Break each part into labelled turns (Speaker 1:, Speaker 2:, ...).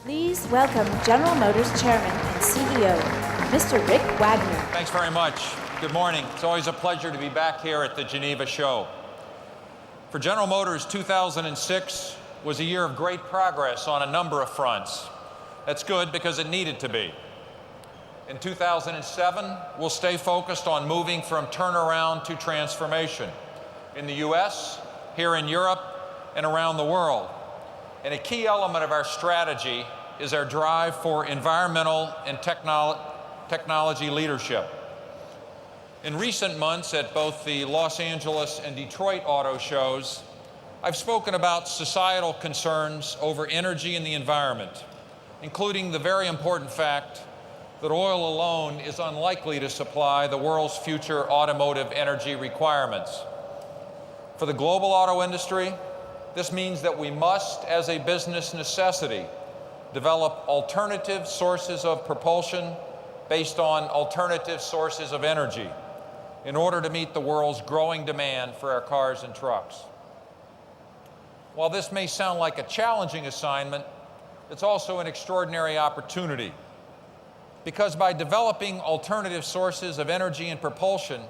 Speaker 1: Please welcome General Motors Chairman and CEO, Mr. Rick Wagoner.
Speaker 2: Thanks very much. Good morning. It's always a pleasure to be back here at the Geneva show. For General Motors, 2006 was a year of great progress on a number of fronts. That's good because it needed to be. In 2007, we'll stay focused on moving from turnaround to transformation in the US, here in Europe, and around the world. And a key element of our strategy is our drive for environmental and technology leadership. In recent months at both the Los Angeles and Detroit auto shows, I've spoken about societal concerns over energy and the environment, including the very important fact that oil alone is unlikely to supply the world's future automotive energy requirements. For the global auto industry, this means that we must, as a business necessity, develop alternative sources of propulsion based on alternative sources of energy in order to meet the world's growing demand for our cars and trucks. While this may sound like a challenging assignment, it's also an extraordinary opportunity, because by developing alternative sources of energy and propulsion,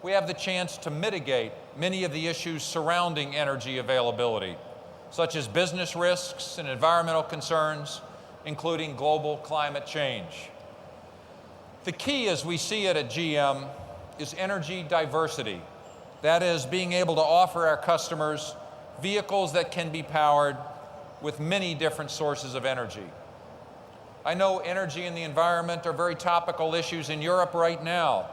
Speaker 2: we have the chance to mitigate many of the issues surrounding energy availability, such as business risks and environmental concerns, including global climate change. The key, as we see it at GM, is energy diversity. That is, being able to offer our customers vehicles that can be powered with many different sources of energy. I know energy and the environment are very topical issues in Europe right now,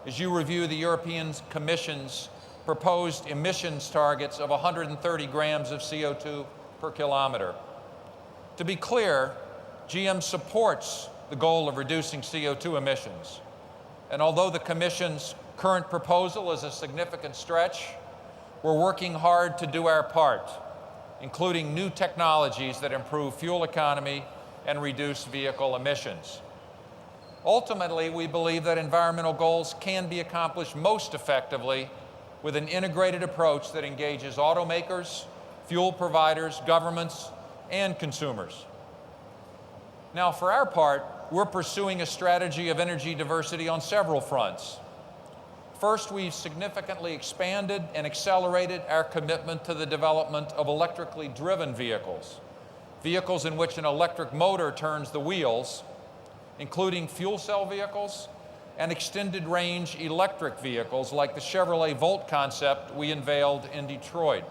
Speaker 2: as you review the European Commission's proposed emissions targets of 130 grams of CO2 per kilometer. To be clear, GM supports the goal of reducing CO2 emissions. And although the Commission's current proposal is a significant stretch, we're working hard to do our part, including new technologies that improve fuel economy and reduce vehicle emissions. Ultimately, we believe that environmental goals can be accomplished most effectively with an integrated approach that engages automakers, fuel providers, governments, and consumers. Now, for our part, we're pursuing a strategy of energy diversity on several fronts. First, we've significantly expanded and accelerated our commitment to the development of electrically driven vehicles, vehicles in which an electric motor turns the wheels, including fuel cell vehicles and extended range electric vehicles like the Chevrolet Volt concept we unveiled in Detroit.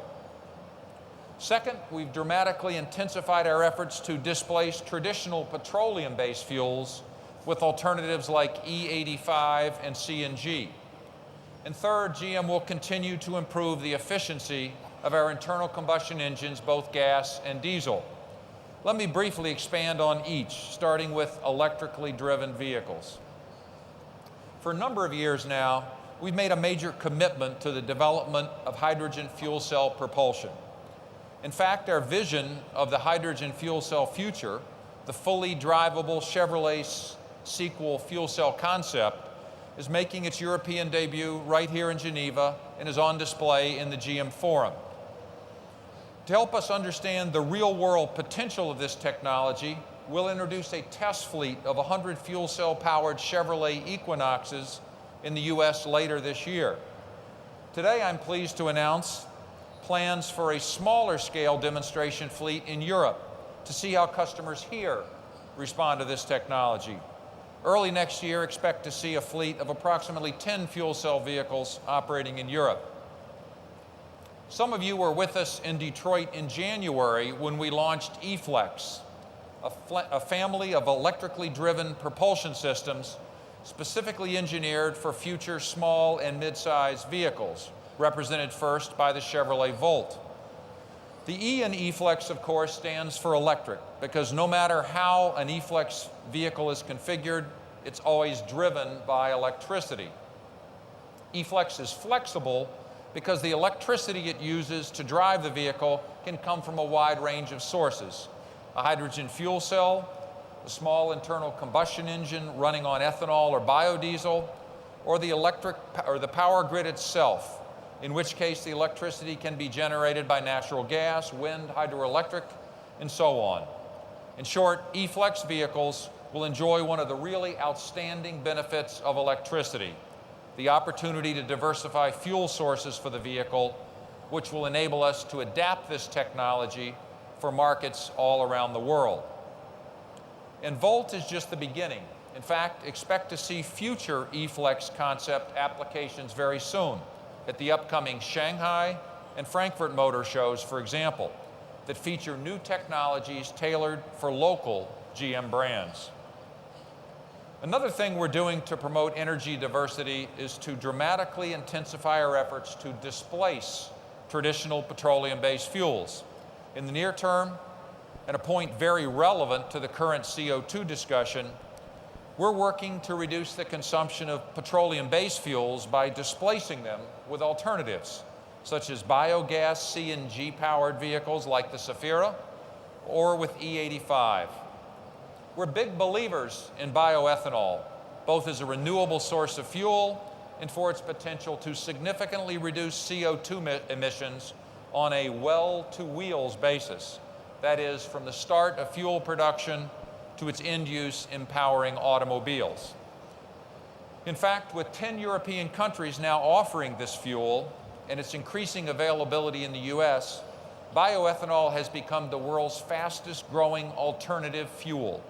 Speaker 2: Second, we've dramatically intensified our efforts to displace traditional petroleum-based fuels with alternatives like E85 and CNG. And third, GM will continue to improve the efficiency of our internal combustion engines, both gas and diesel. Let me briefly expand on each, starting with electrically driven vehicles. For a number of years now, we've made a major commitment to the development of hydrogen fuel cell propulsion. In fact, our vision of the hydrogen fuel cell future, the fully drivable Chevrolet sequel fuel cell concept, is making its European debut right here in Geneva and is on display in the GM Forum. To help us understand the real-world potential of this technology, we'll introduce a test fleet of 100 fuel cell-powered Chevrolet Equinoxes in the US later this year. Today, I'm pleased to announce plans for a smaller-scale demonstration fleet in Europe to see how customers here respond to this technology. Early next year, expect to see a fleet of approximately 10 fuel cell vehicles operating in Europe. Some of you were with us in Detroit in January when we launched eFlex, a family of electrically driven propulsion systems specifically engineered for future small and mid-sized vehicles, represented first by the Chevrolet Volt. The E in eFlex, of course, stands for electric, because no matter how an eFlex vehicle is configured, it's always driven by electricity. eFlex is flexible because the electricity it uses to drive the vehicle can come from a wide range of sources: a hydrogen fuel cell, a small internal combustion engine running on ethanol or biodiesel, or the power grid itself, in which case the electricity can be generated by natural gas, wind, hydroelectric, and so on. In short, E-Flex vehicles will enjoy one of the really outstanding benefits of electricity, the opportunity to diversify fuel sources for the vehicle, which will enable us to adapt this technology for markets all around the world. And Volt is just the beginning. In fact, expect to see future E-Flex concept applications very soon at the upcoming Shanghai and Frankfurt Motor Shows, for example, that feature new technologies tailored for local GM brands. Another thing we're doing to promote energy diversity is to dramatically intensify our efforts to displace traditional petroleum-based fuels. In the near term, and a point very relevant to the current CO2 discussion, we're working to reduce the consumption of petroleum-based fuels by displacing them with alternatives, such as biogas CNG-powered vehicles like the Safira, or with E85. We're big believers in bioethanol, both as a renewable source of fuel and for its potential to significantly reduce CO2 emissions on a well-to-wheels basis. That is, from the start of fuel production to its end use empowering automobiles. In fact, with 10 European countries now offering this fuel and its increasing availability in the US, bioethanol has become the world's fastest growing alternative fuel.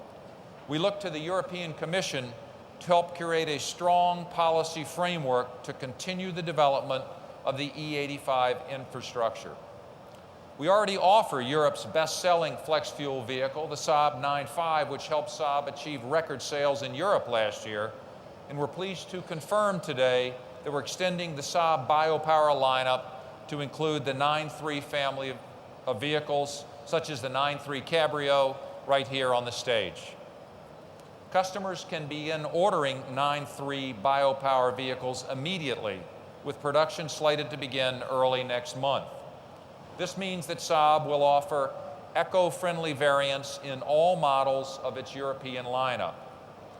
Speaker 2: We look to the European Commission to help curate a strong policy framework to continue the development of the E85 infrastructure. We already offer Europe's best-selling flex fuel vehicle, the Saab 9.5, which helped Saab achieve record sales in Europe last year, and we're pleased to confirm today that we're extending the Saab biopower lineup to include the 9.3 family of vehicles, such as the 9.3 Cabrio, right here on the stage. Customers can begin ordering 9.3 biopower vehicles immediately, with production slated to begin early next month. This means that Saab will offer eco-friendly variants in all models of its European lineup.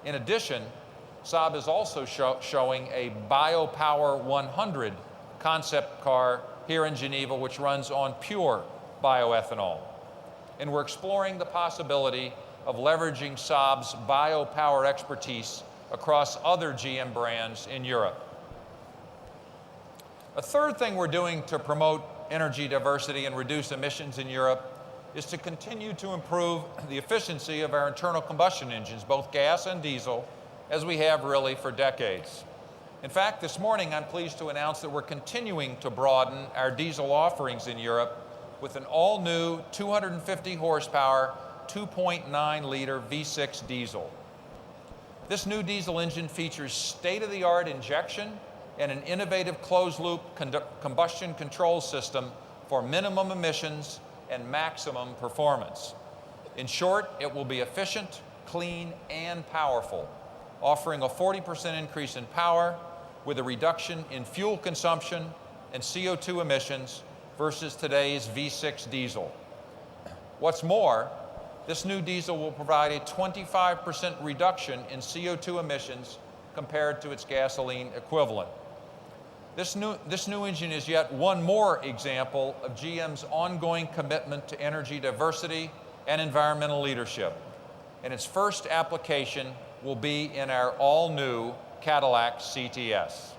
Speaker 2: In addition, Saab is also showing a Biopower 100 concept car here in Geneva, which runs on pure bioethanol. And we're exploring the possibility of leveraging Saab's biopower expertise across other GM brands in Europe. A third thing we're doing to promote energy diversity and reduce emissions in Europe is to continue to improve the efficiency of our internal combustion engines, both gas and diesel, as we have really for decades. In fact, this morning I'm pleased to announce that we're continuing to broaden our diesel offerings in Europe with an all-new 250 horsepower, 2.9-liter V6 diesel. This new diesel engine features state-of-the-art injection and an innovative closed-loop combustion control system for minimum emissions and maximum performance. In short, it will be efficient, clean, and powerful, offering a 40% increase in power with a reduction in fuel consumption and CO2 emissions versus today's V6 diesel. What's more, this new diesel will provide a 25% reduction in CO2 emissions compared to its gasoline equivalent. This new engine is yet one more example of GM's ongoing commitment to energy diversity and environmental leadership. And its first application will be in our all-new Cadillac CTS.